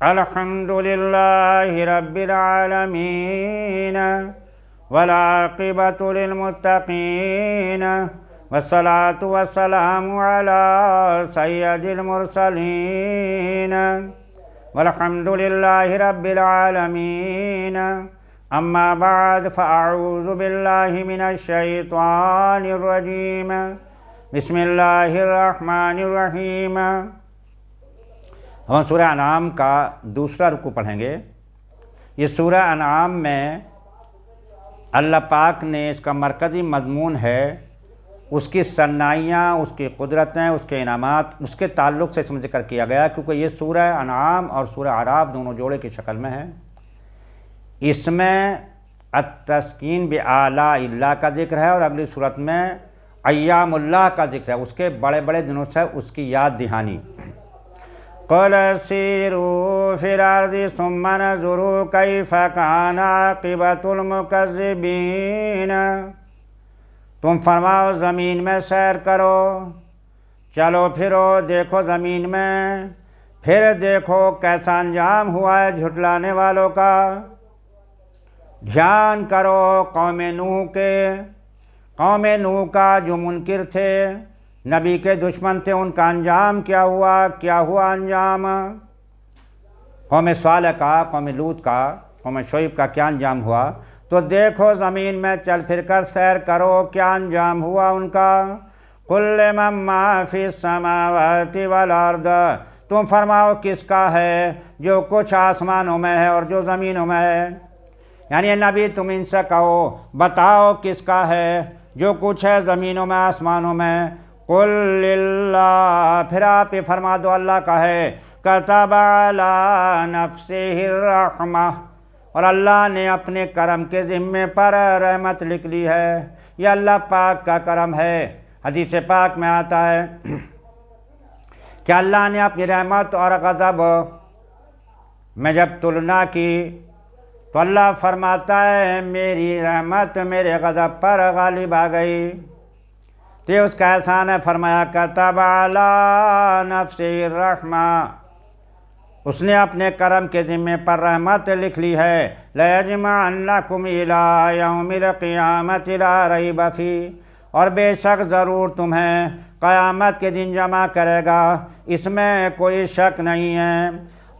الحمد لله رب العالمين والعاقبة للمتقين والصلاة والسلام على سيد المرسلين والحمد لله رب العالمين. أما بعد فأعوذ بالله من الشيطان الرجيم. بسم الله الرحمن الرحيم. ہم سورہ انعام کا دوسرا رکوع پڑھیں گے. یہ سورہ انعام میں اللہ پاک نے اس کا مرکزی مضمون ہے اس کی ثنائیاں، اس کی قدرتیں، اس کے انعامات، اس کے تعلق سے اس میں ذکر کیا گیا، کیونکہ یہ سورہ انعام اور سورہ اعراف دونوں جوڑے کی شکل میں ہے. اس میں التسکین بآلاء اللہ کا ذکر ہے اور اگلی صورت میں ایام اللہ کا ذکر ہے، اس کے بڑے بڑے دنوں سے اس کی یاد دہانی. قل سیروا فی الارض ثم انظروا کیف کان عاقبۃ المکذبین. تم فرماؤ زمین میں سیر کرو، چلو پھرو دیکھو زمین میں، پھر دیکھو کیسا انجام ہوا ہے جھٹلانے والوں کا. دھیان کرو قوم نوح کا جو منکر تھے، نبی کے دشمن تھے، ان کا انجام کیا ہوا انجام. قوم صالح کا، قوم لوط کا، قوم شعیب کا کیا انجام ہوا. تو دیکھو زمین میں چل پھر کر سیر کرو کیا انجام ہوا ان کا. قل لمن ما فی السماوات والارض. تم فرماؤ کس کا ہے جو کچھ آسمانوں میں ہے اور جو زمینوں میں ہے. یعنی نبی تم ان سے کہو بتاؤ کس کا ہے جو کچھ ہے زمینوں میں آسمانوں میں. قل للہ. پھر آپ یہ فرما دو اللہ کا ہے. کتب علی نفسہ الرحمہ. اور اللہ نے اپنے کرم کے ذمے پر رحمت لکھ لی ہے. یہ اللہ پاک کا کرم ہے. حدیث پاک میں آتا ہے کہ اللہ نے اپنی رحمت اور غضب میں جب تلنا کی تو اللہ فرماتا ہے میری رحمت میرے غضب پر غالب آ گئی. تو اس کا احسان ہے. فرمایا کتب علی نفسہ الرحمہ. اس نے اپنے کرم کے ذمے پر رحمت لکھ لی ہے. لَيَجْمَعَنَّكُمْ إِلَىٰ يَوْمِ الْقِيَامَةِ لَا رَيْبَ فِيهِ. اور بے شک ضرور تمہیں قیامت کے دن جمع کرے گا، اس میں کوئی شک نہیں ہے.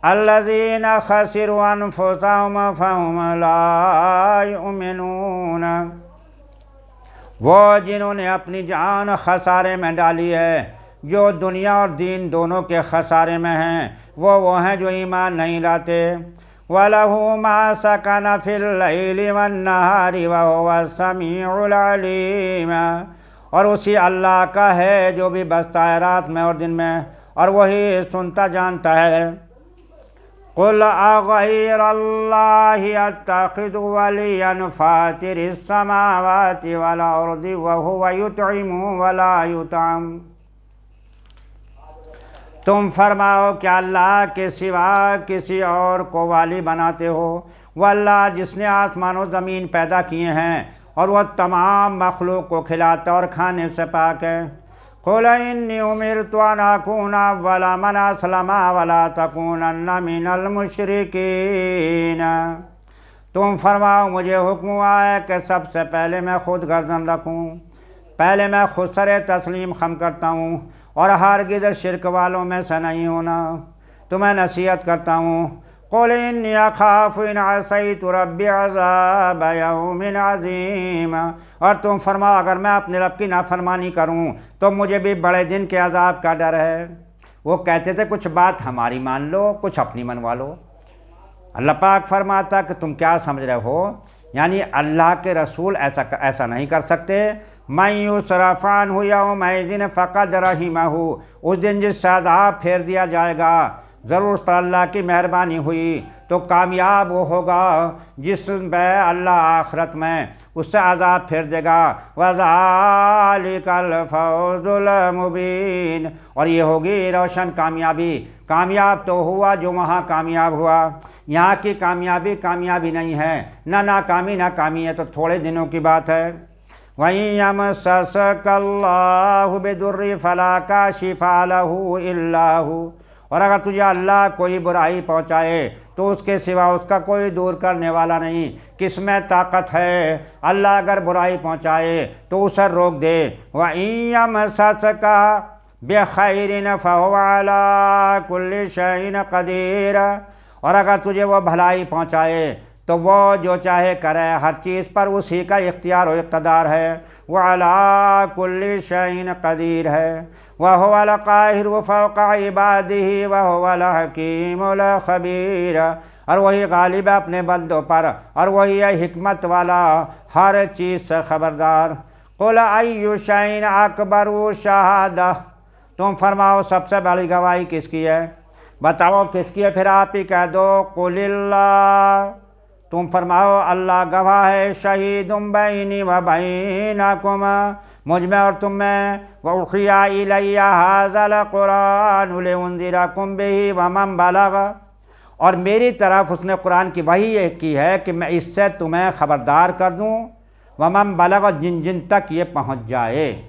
الَّذِينَ خَسِرُوا أَنفُسَهُمْ فَهُمْ لَا يُؤْمِنُونَ. وہ جنہوں نے اپنی جان خسارے میں ڈالی ہے، جو دنیا اور دین دونوں کے خسارے میں ہیں، وہ ہیں جو ایمان نہیں لاتے. وَلَهُ مَا سَكَنَ فِي اللَّيْلِ وَالنَّهَارِ وَهُوَ السَّمِيعُ الْعَلِيمُ. اور اسی اللہ کا ہے جو بھی بستا ہے رات میں اور دن میں، اور وہی سنتا جانتا ہے. قُلْ أَغَيْرَ اللَّهِ أَتَّخِذُ وَلِيًّا فَاطِرِ السَّمَاوَاتِ وَالْأَرْضِ وَهُوَ يُطْعِمُ وَلَا يُطْعَمُ. تم فرماؤ کہ اللہ کے سوا کسی اور کو والی بناتے ہو. وہ اللہ جس نے آسمان و زمین پیدا کیے ہیں اور وہ تمام مخلوق کو کھلاتا اور کھانے سے پاک ہے. قُلْ إِنِّي أُمِرْتُ أَنْ أَكُونَ أَوَّلَ مَنْ أَسْلَمَ وَلَا تَكُونَنَّ مِنَ الْمُشْرِكِينَ. تم فرماؤ مجھے حکم ہوا ہے کہ سب سے پہلے میں خود گردن رکھوں، پہلے میں خود سر تسلیم خم کرتا ہوں اور ہرگز شرک والوں میں سے نہیں ہونا. تو میں نصیحت کرتا ہوں. قُلْ إِنِّي أَخَافُ إِنْ عَصَيْتُ رَبِّي عَذَابَ يَوْمٍ عَظِيمٍ. اور تم فرماؤ اگر میں اپنے رب کی نافرمانی کروں تو مجھے بھی بڑے دن کے عذاب کا ڈر ہے. وہ کہتے تھے کچھ بات ہماری مان لو کچھ اپنی منوا لو. اللہ پاک فرماتا کہ تم کیا سمجھ رہے ہو، یعنی اللہ کے رسول ایسا نہیں کر سکتے. مَن يُصْرَفْ عَنْهُ يَوْمَئِذٍ فَقَدْ رَحِمَهُ. اس دن جس سے عذاب پھیر دیا جائے گا ضرور اس پر اللہ کی مہربانی ہوئی تو کامیاب وہ ہوگا جس پہ اللہ آخرت میں اس سے عذاب پھیر دے گا. وَذَلِكَ الْفَوْزُ الْمُبِينُ. اور یہ ہوگی روشن کامیابی. کامیاب تو ہوا جو وہاں کامیاب ہوا، یہاں کی کامیابی نہیں ہے، نہ ناکامی ہے تو تھوڑے دنوں کی بات ہے. وَإِن يَمْسَسْكَ اللَّهُ بِضُرٍّ فَلَا كَاشِفَ لَهُ إِلَّا هُوَ اور اگر تجھے اللہ کوئی برائی پہنچائے تو اس کے سوا اس کا کوئی دور کرنے والا نہیں۔ کس میں طاقت ہے؟ اللہ اگر برائی پہنچائے تو اسے روک دے۔ وَإِن يَمْسَسْكَ بِخَيْرٍ فَهُوَ عَلَىٰ كُلِّ شَيْءٍ قَدِيرٌ، اور اگر تجھے وہ بھلائی پہنچائے تو وہ جو چاہے کرے، ہر چیز پر اسی کا اختیار و اقتدار ہے۔ وَعَلَىٰ كُلِّ شَيْءٍ قَدِيرٌ ہے۔ وَهُوَ الْقَاهِرُ فَوْقَ عِبَادِهِ وَهُوَ الْحَكِيمُ الْخَبِيرُ، اور وہی غالب ہے اپنے بندوں پر، اور وہی ہے حکمت والا، ہر چیز سے خبردار۔ قُلْ أَيُّ شَيْءٍ أَكْبَرُ شَهَادَةً، تم فرماؤ سب سے بڑی گواہی کس کی ہے؟ بتاؤ کس کی ہے؟ پھر آپ ہی کہہ دو قُلِ اللَّهُ، تم فرماؤ اللہ گواہ ہے، شہید بینی و بینکم، مجھ میں اور تم میں، وَأُوحِیَ إِلَیَّ هَٰذَا الْقُرْآنُ لِأُنذِرَکُم بِهِ وَمَن بَلَغَ، اور میری طرف اس نے قرآن کی وحی یہ کی ہے کہ میں اس سے تمہیں خبردار کر دوں، وَمَن بَلَغَ، جن جن تک یہ پہنچ جائے۔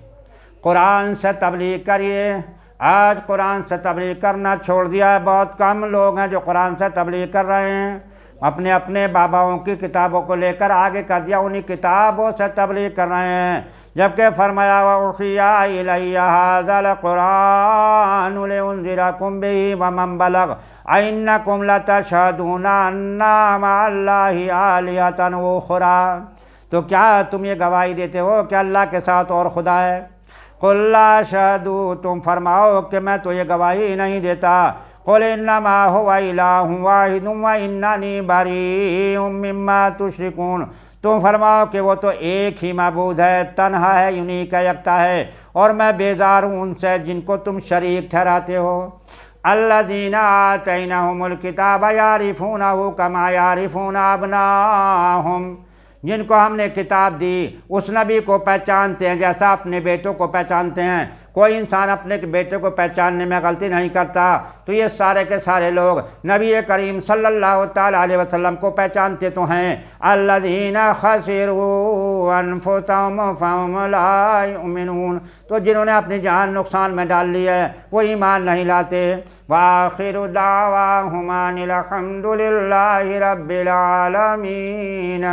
قرآن سے تبلیغ کریے۔ آج قرآن سے تبلیغ کرنا چھوڑ دیا ہے، بہت کم لوگ ہیں جو قرآن سے تبلیغ کر رہے ہیں، اپنے اپنے باباؤں کی کتابوں کو لے کر آگے کر دیا، انہی کتابوں سے تبلیغ کر رہے ہیں، جبکہ فرمایا وَأُوحِیَ إِلَیَّ هَٰذَا الْقُرْآنُ لِأُنذِرَکُم بِهِ وَمَن بَلَغَ أَئِنَّکُمْ لَتَشْهَدُونَ أَنَّ مَعَ اللَّهِ آلِهَةً أُخْرَىٰ، تو کیا تم یہ گواہی دیتے ہو کہ اللہ کے ساتھ اور خدا ہے؟ قُل لَّا أَشْهَدُ، تم فرماؤ کہ میں تو یہ گواہی نہیں دیتا۔ قُلْ إِنَّمَا هُوَ إِلَٰهٌ وَاحِدٌ وَإِنَّنِي بَرِیءٌ مِّمَّا تُشْرِکُونَ، تم فرماؤ کہ وہ تو ایک ہی معبود ہے، تنہا ہے، یونیک ہے، یکتا ہے، اور میں بیزار ہوں ان سے جن کو تم شریک ٹھہراتے ہو۔ الَّذِينَ آتَيْنَاهُمُ الْكِتَابَ يَعْرِفُونَهُ كَمَا يَعْرِفُونَ أَبْنَاءَهُمْ، جن کو ہم نے کتاب دی اس نبی کو پہچانتے ہیں جیسا اپنے بیٹوں کو پہچانتے ہیں۔ کوئی انسان اپنے بیٹے کو پہچاننے میں غلطی نہیں کرتا، تو یہ سارے کے سارے لوگ نبی کریم صلی اللہ تعالیٰ علیہ وسلم کو پہچانتے تو ہیں۔ الذین خسروا انفسهم فهم لا یؤمنون، تو جنہوں نے اپنی جان نقصان میں ڈال لی ہے وہ ایمان نہیں لاتے۔ وآخر دعواہم ان الحمد للہ رب العالمین۔